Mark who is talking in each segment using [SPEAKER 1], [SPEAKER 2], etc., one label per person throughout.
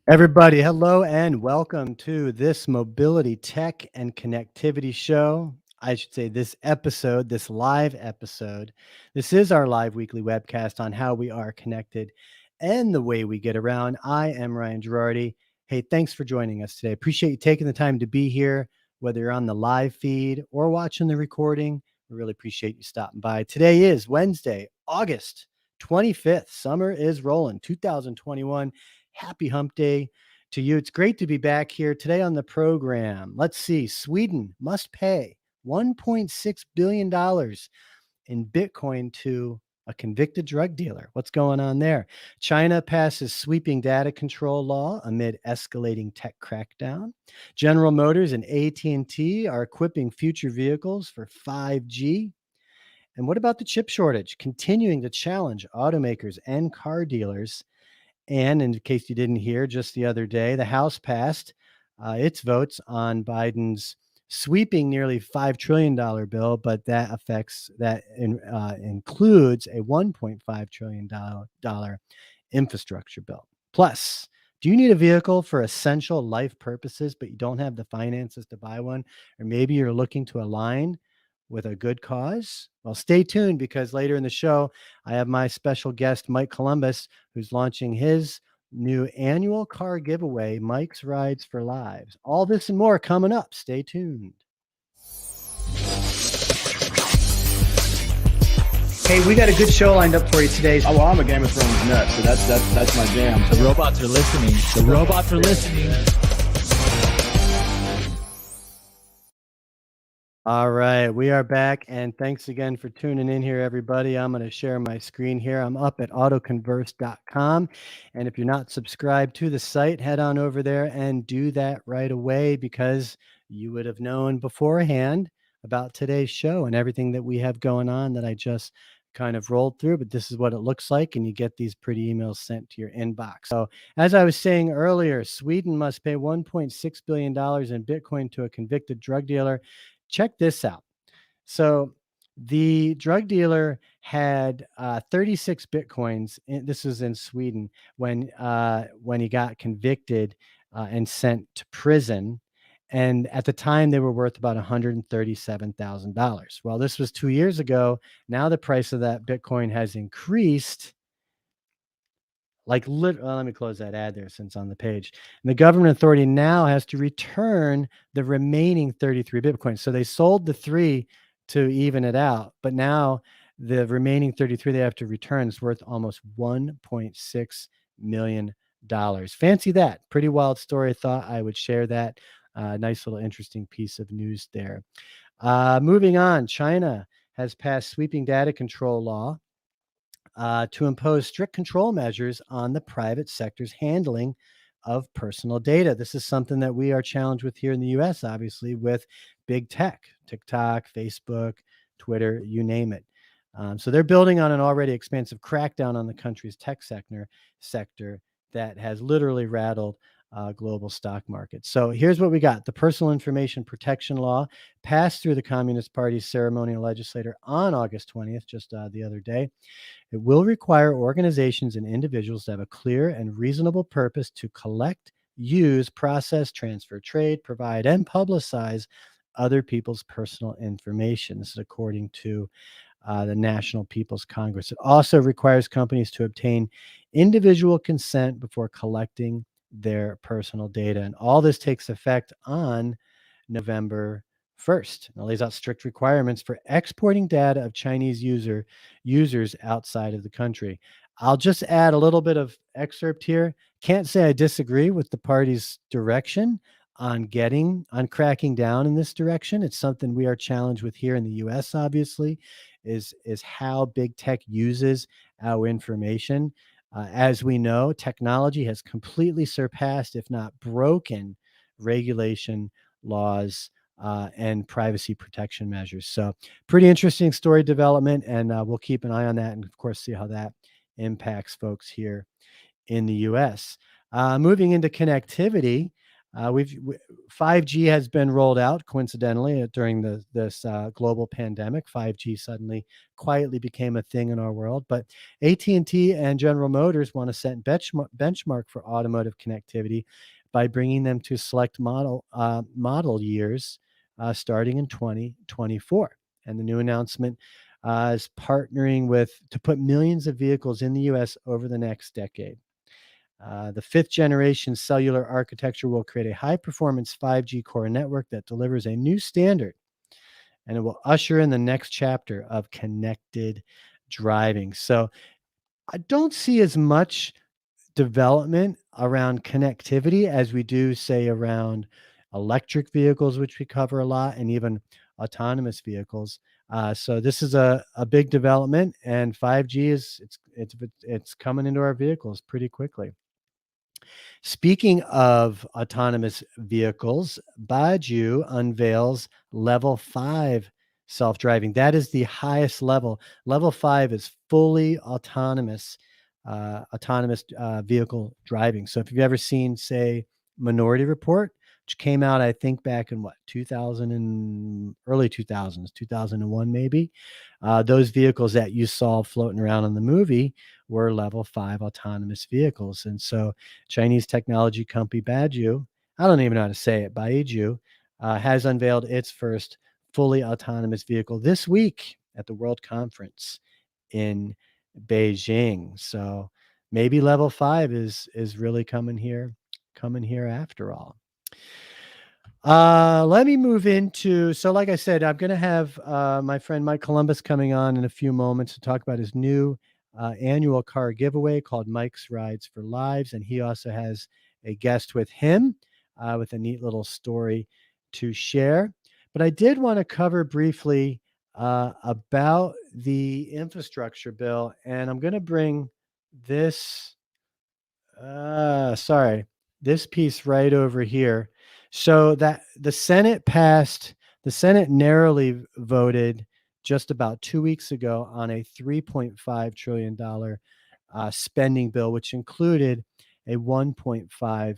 [SPEAKER 1] Everybody, hello and welcome to this mobility tech and connectivity show. I should say this episode, this live episode. This is our live weekly webcast on how we are connected and the way we get around. I am Ryan Girardi. Hey, thanks for joining us today. Appreciate you taking the time to be here, whether you're on the live feed or watching the recording. We really appreciate you stopping by. Today is Wednesday, August 25th. Summer is rolling, 2021. Happy hump day to you. It's great to be back here today on the program. Let's see. Sweden must pay $1.6 billion in Bitcoin to a convicted drug dealer. What's going on there? China passes sweeping data control law amid escalating tech crackdown. General Motors and AT&T are equipping future vehicles for 5G. And what about the chip shortage continuing to challenge automakers and car dealers? And in case you didn't hear, just the other day, the House passed its votes on Biden's sweeping nearly $5 trillion bill, but includes a $1.5 trillion infrastructure bill. Plus, do you need a vehicle for essential life purposes, but you don't have the finances to buy one? Or maybe you're looking to align with a good cause? Well, stay tuned because later in the show, I have my special guest, Mike Columbus, who's launching his new annual car giveaway, Mike's Rides for Lives. All this and more coming up. Stay tuned. Hey, we got a good show lined up for you today.
[SPEAKER 2] Oh, well, I'm a Game of Thrones nut, so that's my jam.
[SPEAKER 3] The robots are listening. The robots are listening.
[SPEAKER 1] All right, we are back, and thanks again for tuning in here, everybody. I'm going to share my screen here. I'm up at autoconverse.com, and if you're not subscribed to the site, head on over there and do that right away because you would have known beforehand about today's show and everything that we have going on that I just kind of rolled through, but this is what it looks like, and you get these pretty emails sent to your inbox. So as I was saying earlier, Sweden must pay $1.6 billion in Bitcoin to a convicted drug dealer. Check this out. So the drug dealer had 36 Bitcoins. This was in Sweden when he got convicted and sent to prison. And at the time, they were worth about $137,000. Well, this was 2 years ago. Now the price of that Bitcoin has increased. Let me close that ad there since on the page. And the government authority now has to return the remaining 33 Bitcoins. So they sold the 3 to even it out, but now the remaining 33 they have to return is worth almost $1.6 million. Fancy that. Pretty wild story. I thought I would share that. Nice little interesting piece of news there. Moving on, China has passed sweeping data control law to impose strict control measures on the private sector's handling of personal data. This is something that we are challenged with here in the US, obviously, with big tech, TikTok, Facebook, Twitter, you name it. So they're building on an already expansive crackdown on the country's tech sector that has literally rattled global stock markets. So here's what we got. The Personal Information Protection Law passed through the Communist Party's ceremonial legislature on August 20th, just the other day. It will require organizations and individuals to have a clear and reasonable purpose to collect, use, process, transfer, trade, provide, and publicize other people's personal information. This is according to the National People's Congress. It also requires companies to obtain individual consent before collecting their personal data. And all this takes effect on November 1st. It lays out strict requirements for exporting data of Chinese users outside of the country. I'll just add a little bit of excerpt here. Can't say I disagree with the party's direction on cracking down in this direction. It's something we are challenged with here in the US, obviously, is how big tech uses our information. As we know, technology has completely surpassed, if not broken, regulation laws and privacy protection measures. So pretty interesting story development, and we'll keep an eye on that and, of course, see how that impacts folks here in the U.S. Moving into connectivity, We've 5G has been rolled out coincidentally during this global pandemic. 5G suddenly quietly became a thing in our world. But AT&T and General Motors want to set benchmark for automotive connectivity by bringing them to select model years starting in 2024. And the new announcement is partnering to put millions of vehicles in the U.S. over the next decade. The fifth generation cellular architecture will create a high performance 5G core network that delivers a new standard, and it will usher in the next chapter of connected driving. So I don't see as much development around connectivity as we do, say, around electric vehicles, which we cover a lot, and even autonomous vehicles. So this is a big development, and 5G it's coming into our vehicles pretty quickly. Speaking of autonomous vehicles, Baidu unveils level 5 self-driving. That is the highest level. Level 5 is fully autonomous vehicle driving. So if you've ever seen, say, Minority Report, which came out, I think, back in 2000 and early 2000s, 2001 maybe, those vehicles that you saw floating around in the movie were level 5 autonomous vehicles. And so Chinese technology company Baidu, I don't even know how to say it, Baidu, has unveiled its first fully autonomous vehicle this week at the World Conference in Beijing. So maybe level 5 is really coming here after all. Let me move into, so like I said, I'm going to have my friend Mike Columbus coming on in a few moments to talk about his new annual car giveaway called Mike's Rides for Lives. And he also has a guest with him with a neat little story to share. But I did want to cover briefly about the infrastructure bill. And I'm going to bring this, this piece right over here. So that the Senate narrowly voted just about 2 weeks ago on a $3.5 trillion spending bill, which included a $1.5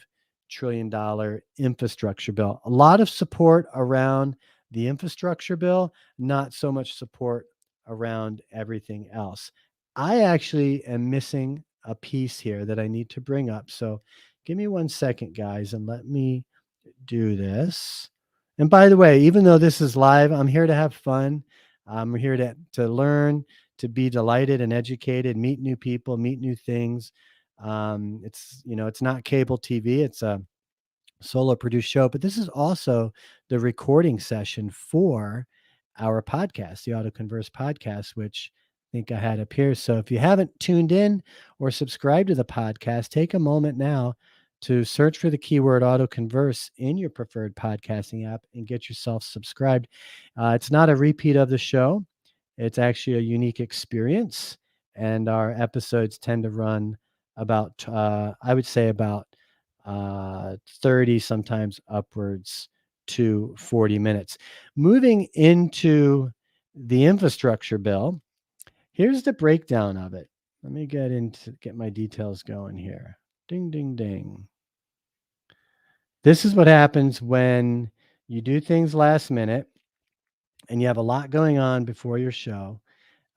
[SPEAKER 1] trillion infrastructure bill. A lot of support around the infrastructure bill, not so much support around everything else. I actually am missing a piece here that I need to bring up. So give me 1 second, guys, and let me do this. And by the way, even though this is live, I'm here to have fun. I'm here to learn, to be delighted and educated, meet new people, meet new things. It's not cable TV. It's a solo produced show, but this is also the recording session for our podcast, the Auto Converse podcast, which I think I had up here. So if you haven't tuned in or subscribed to the podcast, take a moment now to search for the keyword Auto Converse in your preferred podcasting app and get yourself subscribed. It's not a repeat of the show. It's actually a unique experience. And our episodes tend to run about, I would say about 30, sometimes upwards to 40 minutes. Moving into the infrastructure bill, here's the breakdown of it. Let me get my details going here. Ding, ding, ding. This is what happens when you do things last minute and you have a lot going on before your show.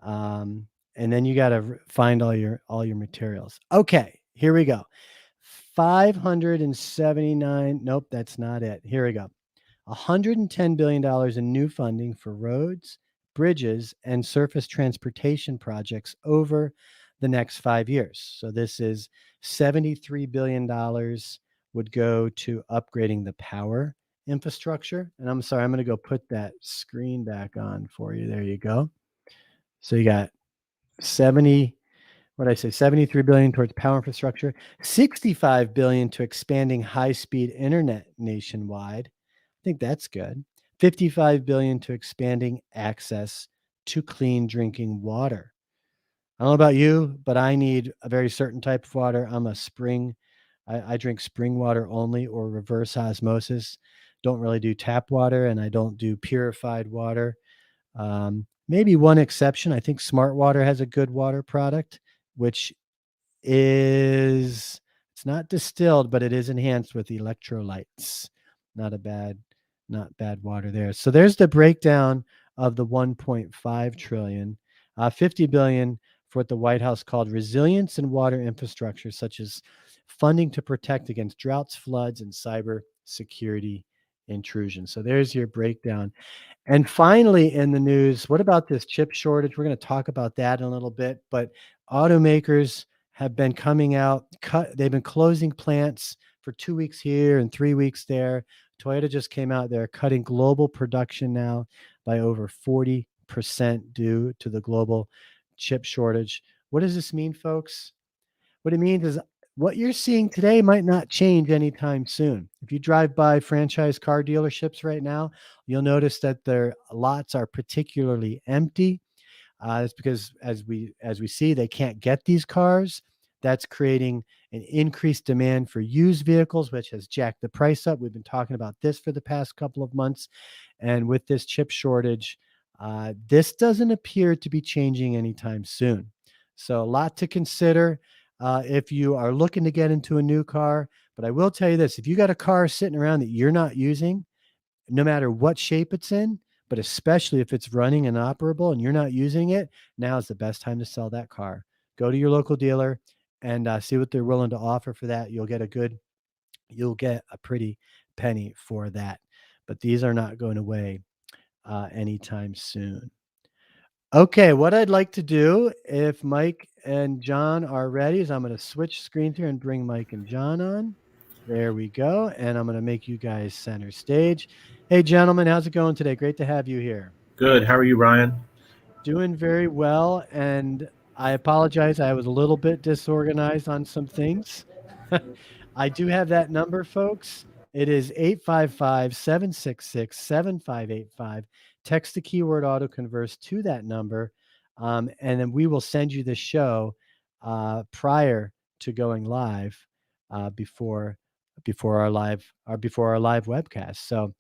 [SPEAKER 1] And then you got to find all your materials. Okay, here we go. 579. Nope, that's not it. Here we go. $110 billion in new funding for roads, bridges, and surface transportation projects over the next 5 years. So this is $73 billion would go to upgrading the power infrastructure. And I'm sorry, I'm going to go put that screen back on for you. There you go. So you got 73 billion towards power infrastructure, 65 billion to expanding high-speed internet nationwide. I think that's good. 55 billion to expanding access to clean drinking water. I don't know about you, but I need a very certain type of water. I drink spring water only or reverse osmosis. Don't really do tap water, and I don't do purified water. Maybe one exception. I think Smart Water has a good water product, which is It's not distilled, but it is enhanced with electrolytes. Not a bad, not bad water there. So there's the breakdown of the 1.5 trillion, 50 billion for what the White House called resilience in water infrastructure, such as funding to protect against droughts, floods, and cyber security intrusion. So there's your breakdown. And finally, in the news, what about this chip shortage? We're going to talk about that in a little bit, but automakers have been coming out, they've been closing plants for 2 weeks here and 3 weeks there. Toyota just came out, they're cutting global production now by over 40% due to the global chip shortage. What does this mean, folks? What it means is what you're seeing today might not change anytime soon. If you drive by franchise car dealerships right now, you'll notice that their lots are particularly empty. It's because as we see, they can't get these cars. That's creating an increased demand for used vehicles, which has jacked the price up. We've been talking about this for the past couple of months, and with this chip shortage, this doesn't appear to be changing anytime soon. So a lot to consider if you are looking to get into a new car. But I will tell you this: if you got a car sitting around that you're not using, no matter what shape it's in, but especially if it's running and operable and you're not using it, now is the best time to sell that car. Go to your local dealer and see what they're willing to offer for that. You'll get a pretty penny for that. But these are not going away anytime soon. Okay, what I'd like to do, if Mike and John are ready, is I'm going to switch screens here and bring Mike and John on. There we go. And I'm going to make you guys center stage. Hey, gentlemen, how's it going today? Great to have you here.
[SPEAKER 4] Good. How are you, Ryan?
[SPEAKER 1] Doing very well. And I apologize. I was a little bit disorganized on some things. I do have that number, folks. It is 855-766-7585. Text the keyword autoconverse to that number, and then we will send you the show prior to going live before our live webcast. So,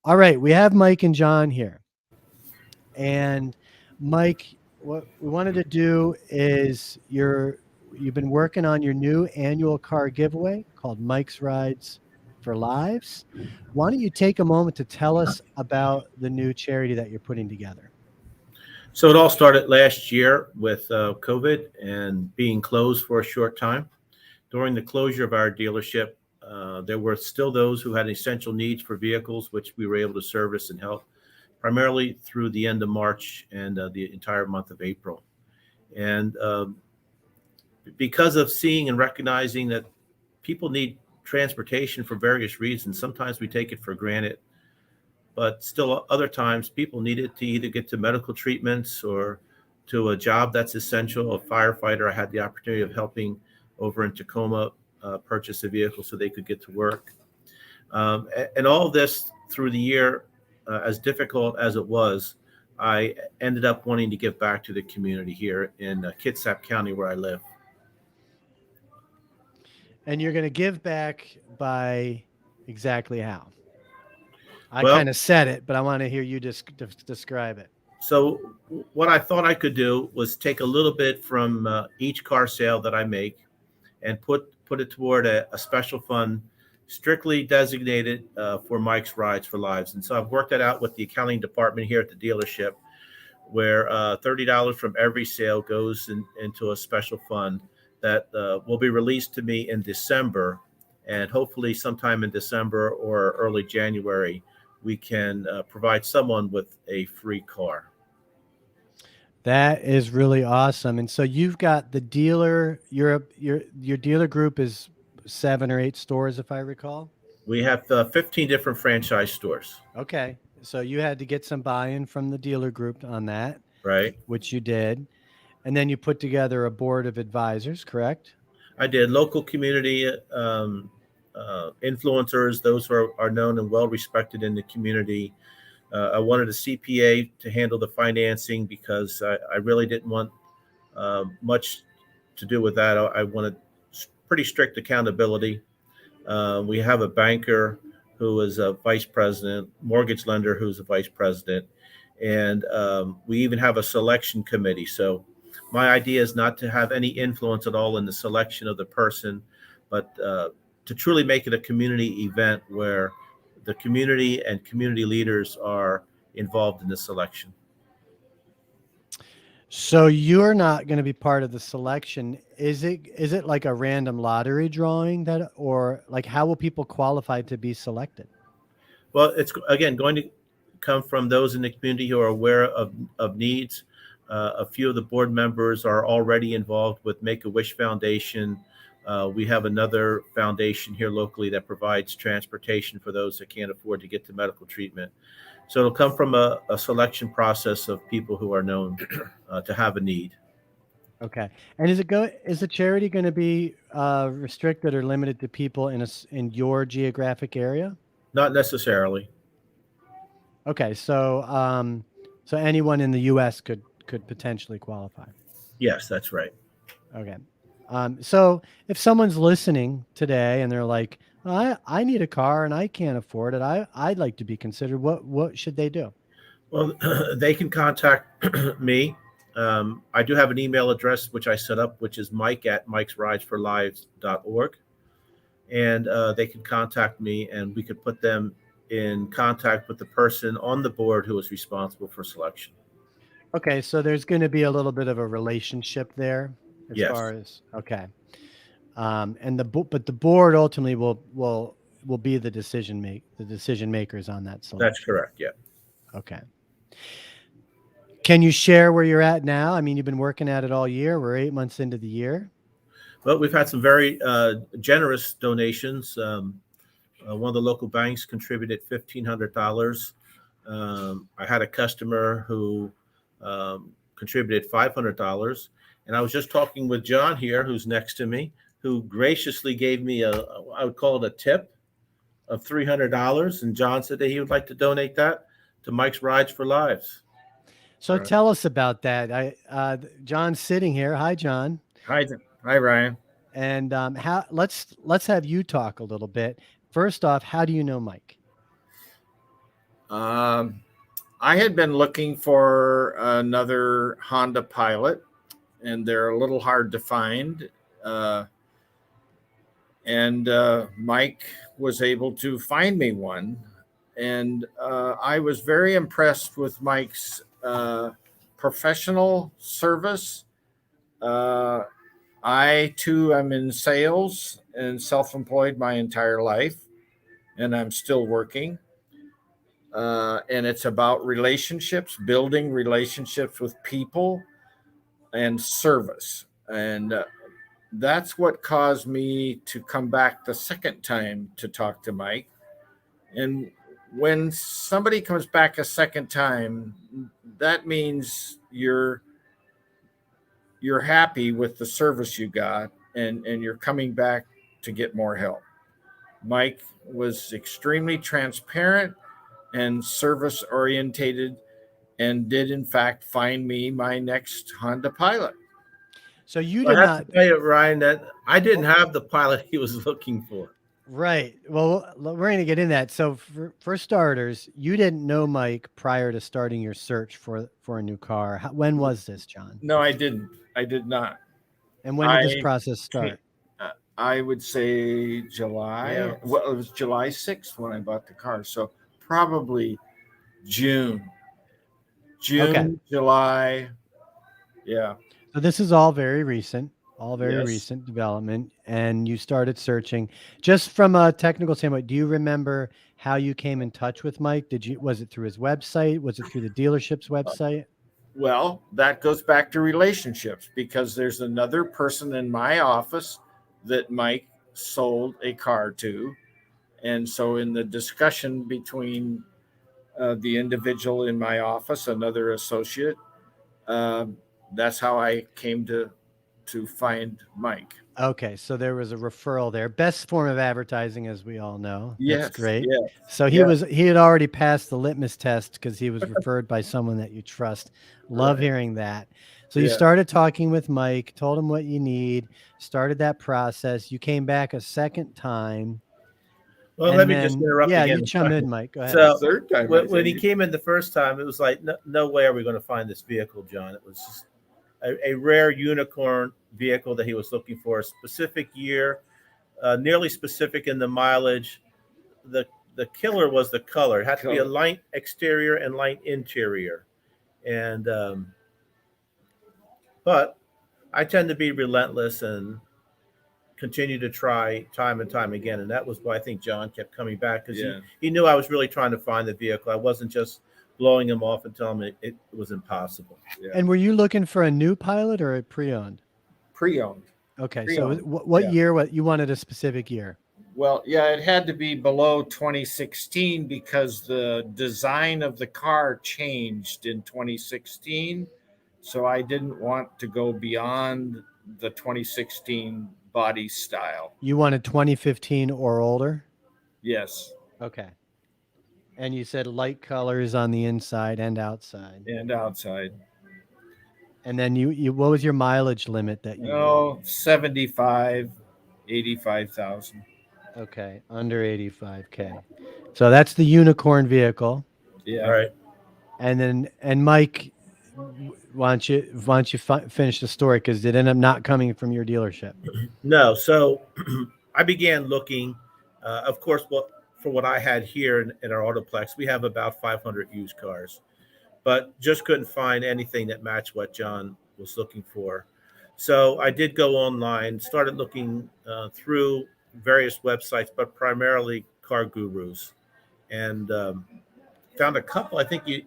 [SPEAKER 1] all right, we have Mike and John here, and Mike, what we wanted to do is you've been working on your new annual car giveaway called Mike's Rides for Lives. Why don't you take a moment to tell us about the new charity that you're putting together?
[SPEAKER 4] So it all started last year with COVID and being closed for a short time. During the closure of our dealership, there were still those who had essential needs for vehicles, which we were able to service and help, primarily through the end of March and the entire month of April. And because of seeing and recognizing that people need transportation for various reasons, sometimes we take it for granted, but still other times people need it to either get to medical treatments or to a job that's essential. A firefighter I had the opportunity of helping over in Tacoma purchase a vehicle so they could get to work. And all of this through the year, as difficult as it was, I ended up wanting to give back to the community here in Kitsap County where I live.
[SPEAKER 1] And you're going to give back by exactly how? I
[SPEAKER 4] Well,
[SPEAKER 1] kind of said it, but I want to hear you describe it.
[SPEAKER 4] So what I thought I could do was take a little bit from each car sale that I make and put it toward a special fund strictly designated for Mike's Rides for Lives. And so I've worked that out with the accounting department here at the dealership, where $30 from every sale goes into a special fund that will be released to me in December. And hopefully sometime in December or early January, we can provide someone with a free car.
[SPEAKER 1] That is really awesome. And so you've got the dealer, your dealer group is 7 or 8 stores, if I recall.
[SPEAKER 4] We have 15 different franchise stores.
[SPEAKER 1] Okay. So you had to get some buy-in from the dealer group on that,
[SPEAKER 4] right?
[SPEAKER 1] Which you did. And then you put together a board of advisors, correct?
[SPEAKER 4] I did. Local community influencers, those who are known and well respected in the community. I wanted a CPA to handle the financing because I really didn't want much to do with that. I wanted pretty strict accountability. We have a banker who is a vice president, mortgage lender who's a vice president, and we even have a selection committee. So my idea is not to have any influence at all in the selection of the person, but to truly make it a community event where the community and community leaders are involved in the selection.
[SPEAKER 1] So you're not going to be part of the selection. Is it like a random lottery drawing that, or like how will people qualify to be selected?
[SPEAKER 4] Well, it's again going to come from those in the community who are aware of needs. A few of the board members are already involved with Make-A-Wish Foundation. We have another foundation here locally that provides transportation for those that can't afford to get to medical treatment. So it'll come from a selection process of people who are known to have a need.
[SPEAKER 1] Okay. And is the charity going to be restricted or limited to people in your geographic area?
[SPEAKER 4] Not necessarily.
[SPEAKER 1] Okay. So anyone in the US could potentially qualify.
[SPEAKER 4] Yes, that's right.
[SPEAKER 1] Okay. So if someone's listening today and they're like, I need a car and I can't afford it, I'd like to be considered, what should they do?
[SPEAKER 4] Well, they can contact me. I do have an email address which I set up, which is mike@mikesridesforlives.org. And they can contact me and we could put them in contact with the person on the board who is responsible for selection.
[SPEAKER 1] Okay, so there's going to be a little bit of a relationship there as
[SPEAKER 4] Yes.
[SPEAKER 1] far as okay. And but the board ultimately will be the decision makers on that selection.
[SPEAKER 4] That's correct. Yeah.
[SPEAKER 1] Okay. Can you share where you're at now? I mean, you've been working at it all year. We're 8 months into the year.
[SPEAKER 4] Well, we've had some very generous donations. One of the local banks contributed $1,500. I had a customer who contributed $500. And I was just talking with John here, who's next to me, who graciously gave me I would call it a tip of $300. And John said that he would like to donate that to Mike's Rides for Lives.
[SPEAKER 1] So tell us about that. John's sitting here. Hi, John.
[SPEAKER 5] Hi, Ryan.
[SPEAKER 1] And let's have you talk a little bit. First off, how do you know Mike?
[SPEAKER 5] I had been looking for another Honda Pilot, and they're a little hard to find. And Mike was able to find me one. And I was very impressed with Mike's professional service. I, too, am in sales and self-employed my entire life, and I'm still working. And it's about relationships, building relationships with people and service. And that's what caused me to come back the second time to talk to Mike. And when somebody comes back a second time, that means you're happy with the service you got, and you're coming back to get more help. Mike was extremely transparent and service orientated, and did in fact find me my next Honda Pilot.
[SPEAKER 1] So you
[SPEAKER 4] Well,
[SPEAKER 1] did
[SPEAKER 4] I have
[SPEAKER 1] not,
[SPEAKER 4] to tell you, Ryan, that I didn't have the Pilot he was looking for.
[SPEAKER 1] right? Well, we're going to get in that. So for starters, you didn't know Mike prior to starting your search for a new car. When was this, John?
[SPEAKER 5] No, I didn't. I did not.
[SPEAKER 1] And when did this process start?
[SPEAKER 5] I would say July.
[SPEAKER 4] Yeah.
[SPEAKER 5] Well, it was July 6th when I bought the car. So probably June,
[SPEAKER 1] Okay.
[SPEAKER 5] July. Yeah.
[SPEAKER 1] So this is all very recent,
[SPEAKER 5] Yes.
[SPEAKER 1] recent development, and you started searching. Just from a technical standpoint, do you remember how you came in touch with Mike? Was it through his website? Was it through the dealership's website?
[SPEAKER 5] Well, that goes back to relationships, because there's another person in my office that Mike sold a car to. And so in the discussion between the individual in my office, another associate, that's how I came to find Mike.
[SPEAKER 1] Okay, so there was a referral there. Best form of advertising, as we all know.
[SPEAKER 5] Yes,
[SPEAKER 1] That's great.
[SPEAKER 5] yes,
[SPEAKER 1] So he had already passed the litmus test because he was referred by someone that you trust. Love
[SPEAKER 5] Right.
[SPEAKER 1] hearing that. So you
[SPEAKER 5] Yeah.
[SPEAKER 1] started talking with Mike, told him what you need, started that process. You came back a second time.
[SPEAKER 4] Well,
[SPEAKER 1] and
[SPEAKER 4] let me just
[SPEAKER 1] then-
[SPEAKER 4] interrupt
[SPEAKER 1] Yeah,
[SPEAKER 4] again.
[SPEAKER 1] you chime in, Mike. Go ahead.
[SPEAKER 4] So
[SPEAKER 5] Third time, I
[SPEAKER 4] when he
[SPEAKER 5] think.
[SPEAKER 4] came in the first time, it was like, no way are we going to find this vehicle, John. It was just a rare unicorn vehicle that he was looking for, a specific year, nearly specific in the mileage. The killer was the color. It had to be a light exterior and light interior. And but I tend to be relentless and continue to try time and time again. And that was why I think John kept coming back, because he knew I was really trying to find the vehicle. I wasn't just blowing him off and telling him it was impossible.
[SPEAKER 5] Yeah.
[SPEAKER 1] And were you looking for a new Pilot or a pre-owned?
[SPEAKER 5] Pre-owned.
[SPEAKER 1] Okay,
[SPEAKER 5] Pre-owned.
[SPEAKER 1] so what year? What you wanted a specific year?
[SPEAKER 5] Well, yeah, it had to be below 2016 because the design of the car changed in 2016. So I didn't want to go beyond the 2016 body style.
[SPEAKER 1] You wanted 2015 or older?
[SPEAKER 5] Yes.
[SPEAKER 1] Okay. And you said light colors on the inside and outside.
[SPEAKER 5] And outside.
[SPEAKER 1] And then you what was your mileage limit that you?
[SPEAKER 5] Oh, 75, 85,000.
[SPEAKER 1] Okay, under 85K. So that's the unicorn vehicle.
[SPEAKER 5] Yeah.
[SPEAKER 4] All right.
[SPEAKER 1] And Mike, why don't you finish the story, because it ended up not coming from your dealership.
[SPEAKER 4] No. So I began looking, of course, for what I had here in our Autoplex. We have about 500 used cars, but just couldn't find anything that matched what John was looking for. So I did go online, started looking through various websites, but primarily Car Gurus, and found a couple. I think you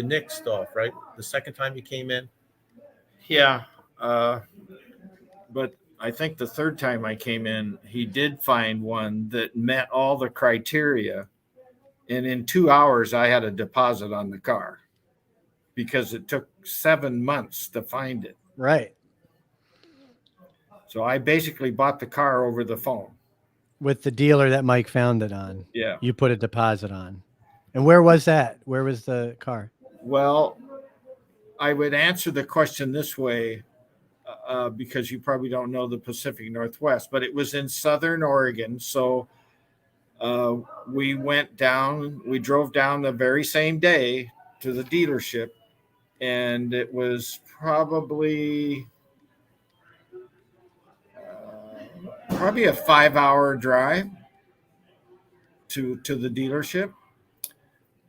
[SPEAKER 4] nixed off, right? The second time you came in.
[SPEAKER 5] Yeah. But I think the third time I came in, he did find one that met all the criteria. And in 2 hours, I had a deposit on the car because it took 7 months to find it.
[SPEAKER 1] Right.
[SPEAKER 5] So I basically bought the car over the phone.
[SPEAKER 1] With the dealer that Mike found it on.
[SPEAKER 5] Yeah.
[SPEAKER 1] You put a deposit on. And where was that? Where was the car?
[SPEAKER 5] Well, I would answer the question this way because you probably don't know the Pacific Northwest, but it was in Southern Oregon. So we drove down the very same day to the dealership, and it was probably a 5-hour drive to the dealership.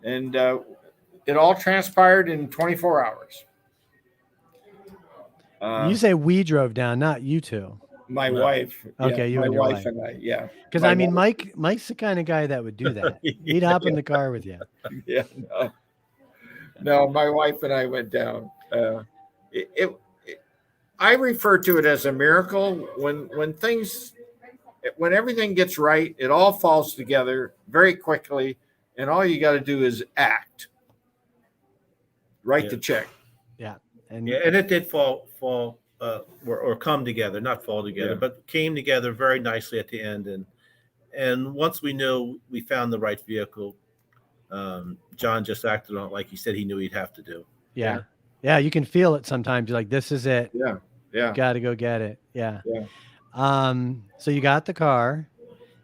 [SPEAKER 5] And it all transpired in 24 hours.
[SPEAKER 1] You say we drove down, not you two.
[SPEAKER 5] My wife.
[SPEAKER 1] Okay, you
[SPEAKER 5] my
[SPEAKER 1] and your
[SPEAKER 5] wife
[SPEAKER 1] wife.
[SPEAKER 5] and I, yeah.
[SPEAKER 1] Because
[SPEAKER 5] My
[SPEAKER 1] I mean,
[SPEAKER 5] wife-
[SPEAKER 1] Mike's the kind of guy that would do that. He'd hop in the car with you.
[SPEAKER 5] Yeah, no, my wife and I went down. I refer to it as a miracle when everything gets right, it all falls together very quickly, and all you got to do is act. Write the check.
[SPEAKER 1] Yeah.
[SPEAKER 4] And it did fall or come together, not fall together, but came together very nicely at the end. And once we knew we found the right vehicle, John just acted on it like he said he knew he'd have to do.
[SPEAKER 1] Yeah. Yeah. You can feel it sometimes. You're like, this is it.
[SPEAKER 5] Yeah. Yeah.
[SPEAKER 1] Got to go get it. Yeah.
[SPEAKER 5] Yeah.
[SPEAKER 1] So you got the car.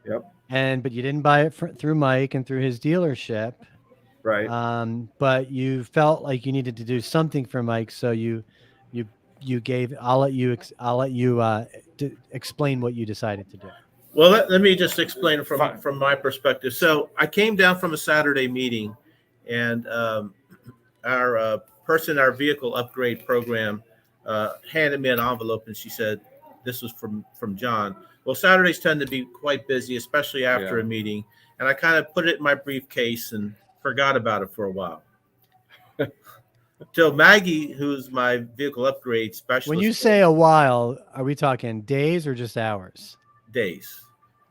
[SPEAKER 5] Yep.
[SPEAKER 1] But you didn't buy it through Mike and through his dealership.
[SPEAKER 5] Right.
[SPEAKER 1] But you felt like you needed to do something for Mike. So you gave, I'll let you explain what you decided to do.
[SPEAKER 4] Well, let me just explain from my perspective. So I came down from a Saturday meeting, and our vehicle upgrade program handed me an envelope, and she said, this was from John. Well, Saturdays tend to be quite busy, especially after a meeting. And I kind of put it in my briefcase and forgot about it for a while. Till Maggie, who's my vehicle upgrade specialist.
[SPEAKER 1] When you say a while, are we talking days or just hours?
[SPEAKER 4] Days.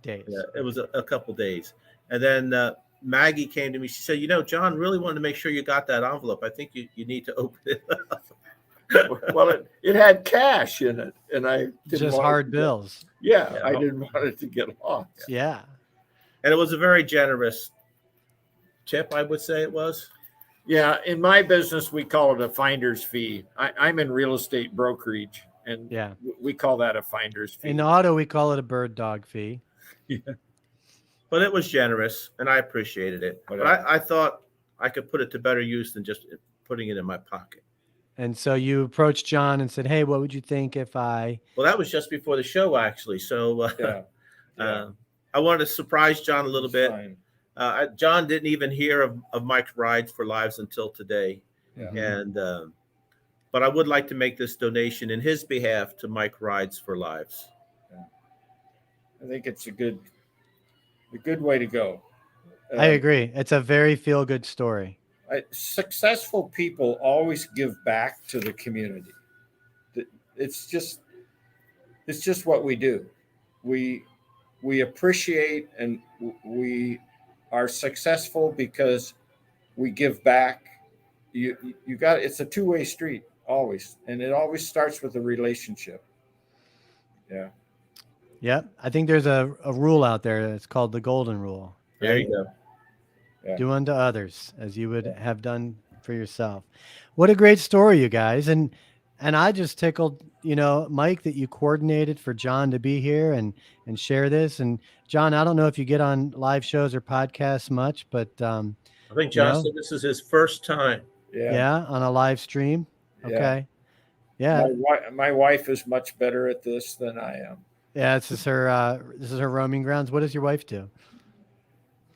[SPEAKER 1] Days.
[SPEAKER 4] Yeah, it was a couple days. And then Maggie came to me. She said, John really wanted to make sure you got that envelope. I think you need to open it up.
[SPEAKER 5] Well, it had cash in it, and I didn't
[SPEAKER 1] just
[SPEAKER 5] want
[SPEAKER 1] hard bills.
[SPEAKER 5] I didn't want it to get lost.
[SPEAKER 1] Yeah.
[SPEAKER 4] And it was a very generous tip, I would say it was.
[SPEAKER 5] Yeah, in my business, we call it a finder's fee. I'm in real estate brokerage, and we call that a finder's fee.
[SPEAKER 1] In auto, we call it a bird dog fee.
[SPEAKER 4] But it was generous, and I appreciated it. But I thought I could put it to better use than just putting it in my pocket.
[SPEAKER 1] And so you approached John and said, hey, what would you think if I...
[SPEAKER 4] Well, that was just before the show, actually. So I wanted to surprise John a little bit.
[SPEAKER 5] Fine.
[SPEAKER 4] John didn't even hear of Mike's Rides for Lives until today.
[SPEAKER 5] Yeah.
[SPEAKER 4] And but I would like to make this donation in his behalf to Mike Rides for Lives.
[SPEAKER 5] I think it's a good way to go.
[SPEAKER 1] I agree. It's a very feel-good story.
[SPEAKER 5] Successful people always give back to the community. It's just what we do. We appreciate and we are successful because we give back. You got, it's a two-way street always, and it always starts with a relationship. Yeah.
[SPEAKER 1] Yep. I think there's a rule out there that's called the golden rule.
[SPEAKER 4] There you go.
[SPEAKER 5] Yeah.
[SPEAKER 1] Do unto others as you would have done for yourself. What a great story, you guys. And I just tickled, Mike, that you coordinated for John to be here and share this. And John, I don't know if you get on live shows or podcasts much, but
[SPEAKER 4] I think John said this is his first time.
[SPEAKER 1] Yeah, on a live stream. Okay. Yeah.
[SPEAKER 5] My wife is much better at this than I am.
[SPEAKER 1] Yeah, this is her roaming grounds. What does your wife do?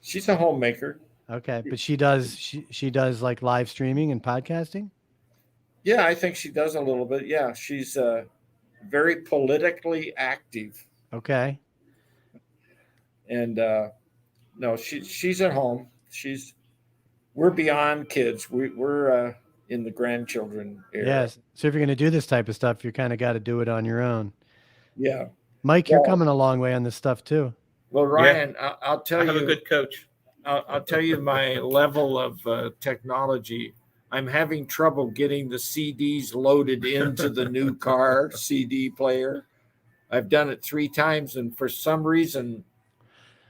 [SPEAKER 5] She's a homemaker.
[SPEAKER 1] Okay, but she does like live streaming and podcasting?
[SPEAKER 5] Yeah, I think she does a little bit. Yeah, she's very politically active.
[SPEAKER 1] Okay.
[SPEAKER 5] And no, she's at home. We're beyond kids. We're in the grandchildren era.
[SPEAKER 1] Yes. So if you're going to do this type of stuff, you kind of got to do it on your own.
[SPEAKER 5] Yeah.
[SPEAKER 1] Mike, you're coming a long way on this stuff too.
[SPEAKER 5] Well, Ryan, I'll tell you.
[SPEAKER 4] I have a good coach.
[SPEAKER 5] I'll tell you my level of technology. I'm having trouble getting the CDs loaded into the new car CD player. I've done it 3 times, and for some reason,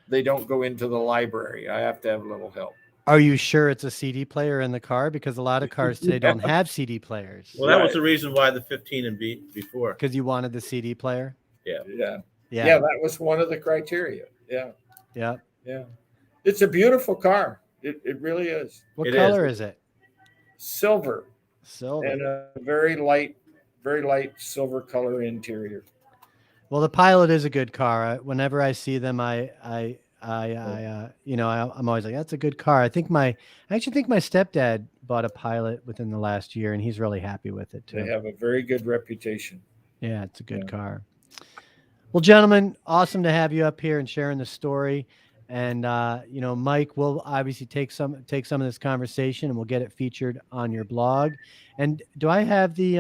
[SPEAKER 5] they don't go into the library. I have to have a little help.
[SPEAKER 1] Are you sure it's a CD player in the car? Because a lot of cars today don't have CD players.
[SPEAKER 4] Well, that was the reason why the 15 and before.
[SPEAKER 1] Because you wanted the CD player?
[SPEAKER 5] Yeah, that was one of the criteria. Yeah. It's a beautiful car. It really is.
[SPEAKER 1] What color is it?
[SPEAKER 5] Silver.
[SPEAKER 1] Silver.
[SPEAKER 5] And a very light silver color interior.
[SPEAKER 1] Well, the Pilot is a good car. Whenever I see them, I'm always like, that's a good car. I actually think my stepdad bought a Pilot within the last year, and he's really happy with it too.
[SPEAKER 5] They have a very good reputation.
[SPEAKER 1] Yeah, it's a good car. Well, gentlemen, awesome to have you up here and sharing the story. And Mike, we'll obviously take some of this conversation and we'll get it featured on your blog. And do I have the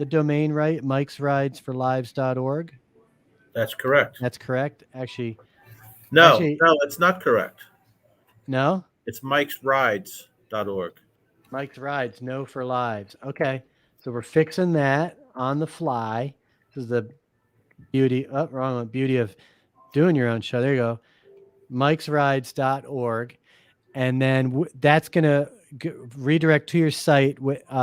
[SPEAKER 1] domain right? mikesridesforlives.org?
[SPEAKER 4] That's correct.
[SPEAKER 1] That's correct. Actually,
[SPEAKER 4] no, it's not correct.
[SPEAKER 1] No?
[SPEAKER 4] It's mikesrides.org.
[SPEAKER 1] Mike's Rides, no for lives. Okay. So we're fixing that on the fly. This is the beauty of doing your own show. There you go. mikesrides.org. And then that's going to redirect to your site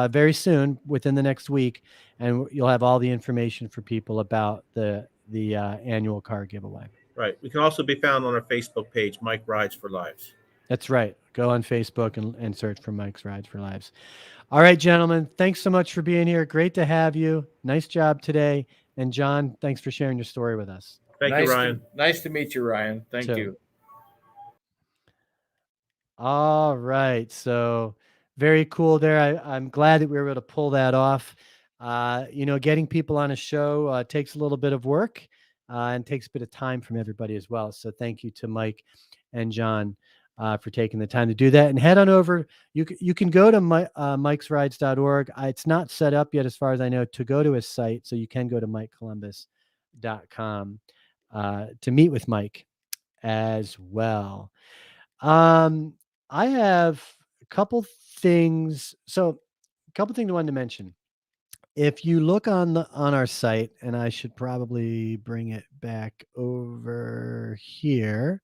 [SPEAKER 1] very soon, within the next week. And you'll have all the information for people about the annual car giveaway.
[SPEAKER 4] Right. We can also be found on our Facebook page, Mike Rides for Lives.
[SPEAKER 1] That's right. Go on Facebook and search for Mike's Rides for Lives. All right, gentlemen. Thanks so much for being here. Great to have you. Nice job today. And John, thanks for sharing your story with us.
[SPEAKER 4] Thank you, Ryan.
[SPEAKER 5] Nice to meet you, Ryan. Thank you.
[SPEAKER 1] All right. So very cool there. I'm glad that we were able to pull that off. Getting people on a show takes a little bit of work and takes a bit of time from everybody as well. So thank you to Mike and John for taking the time to do that. And head on over. You can go to mikesrides.org. It's not set up yet, as far as I know, to go to his site. So you can go to mikecolumbus.com to meet with Mike as well. I have a couple things. So a couple things I wanted to mention. If you look on our site, and I should probably bring it back over here.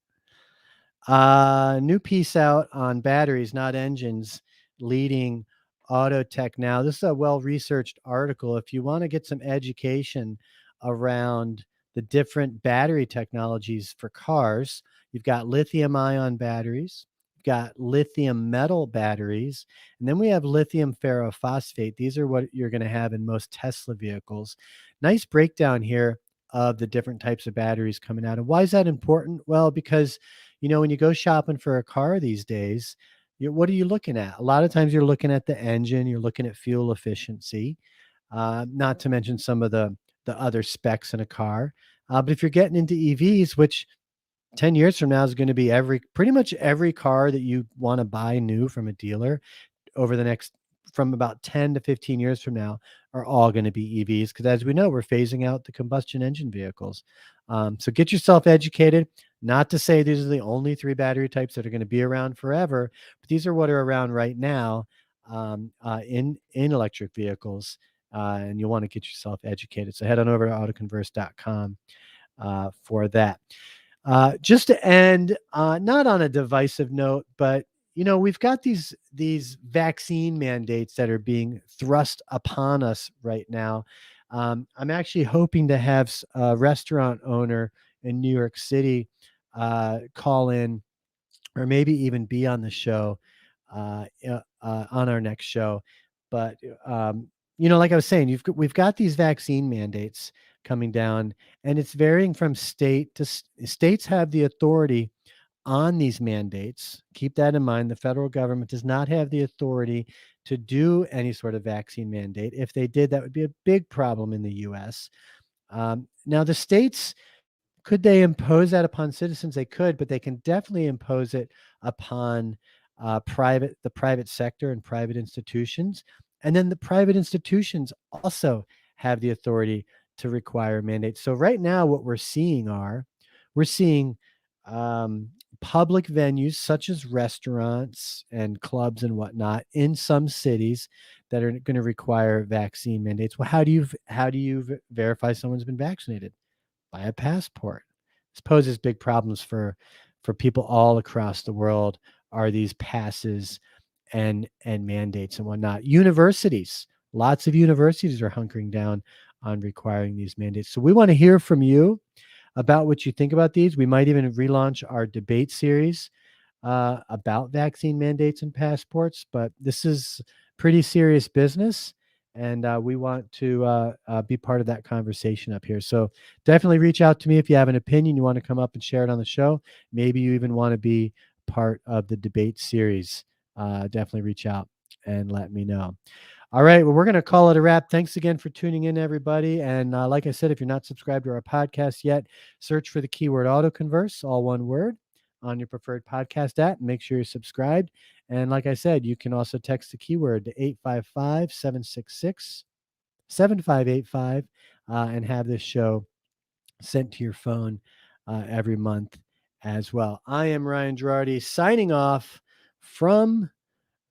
[SPEAKER 1] New piece out on batteries, not engines, leading auto tech now. This is a well-researched article. If you want to get some education around the different battery technologies for cars, you've got lithium-ion batteries, you've got lithium metal batteries, and then we have lithium ferrophosphate. These are what you're going to have in most Tesla vehicles. Nice breakdown here of the different types of batteries coming out. And why is that important? Well, because, when you go shopping for a car these days, what are you looking at? A lot of times you're looking at the engine, you're looking at fuel efficiency, not to mention some of the other specs in a car. But if you're getting into EVs, which 10 years from now is going to be pretty much every car that you want to buy new from a dealer over the next, from about 10 to 15 years from now, are all going to be EVs, because as we know, we're phasing out the combustion engine vehicles. So get yourself educated. Not to say these are the only 3 battery types that are going to be around forever, but these are what are around right now in electric vehicles, and you'll want to get yourself educated. So head on over to autoconverse.com for that. Just to end, not on a divisive note, but we've got these vaccine mandates that are being thrust upon us right now. I'm actually hoping to have a restaurant owner in New York City call in, or maybe even be on the show on our next show. But like I was saying, we've got these vaccine mandates coming down, and it's varying from state to states have the authority on these mandates. Keep that in mind. The federal government does not have the authority to do any sort of vaccine mandate. If they did, that would be a big problem in the U.S. Now, the states, could they impose that upon citizens? They could, but they can definitely impose it upon the private sector and private institutions. And then the private institutions also have the authority to require mandates. So right now, what we're seeing public venues such as restaurants and clubs and whatnot in some cities that are going to require vaccine mandates. Well, how do you verify someone's been vaccinated? By a passport. This poses big problems for people all across the world, are these passes and mandates and whatnot. Universities, lots of universities are hunkering down on requiring these mandates. So we want to hear from you about what you think about these. We might even relaunch our debate series about vaccine mandates and passports, but this is pretty serious business, and we want to be part of that conversation up here. So definitely reach out to me if you have an opinion, you want to come up and share it on the show. Maybe you even want to be part of the debate series. Definitely reach out and let me know. All right. Well, we're going to call it a wrap. Thanks again for tuning in, everybody. And like I said, if you're not subscribed to our podcast yet, search for the keyword autoconverse, all one word, on your preferred podcast app. Make sure you're subscribed. And like I said, you can also text the keyword to 855-766-7585 and have this show sent to your phone every month as well. I am Ryan Girardi signing off from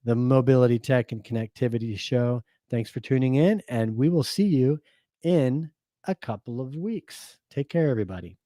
[SPEAKER 1] the Mobility Tech and Connectivity Show. Thanks for tuning in, and we will see you in a couple of weeks. Take care, everybody.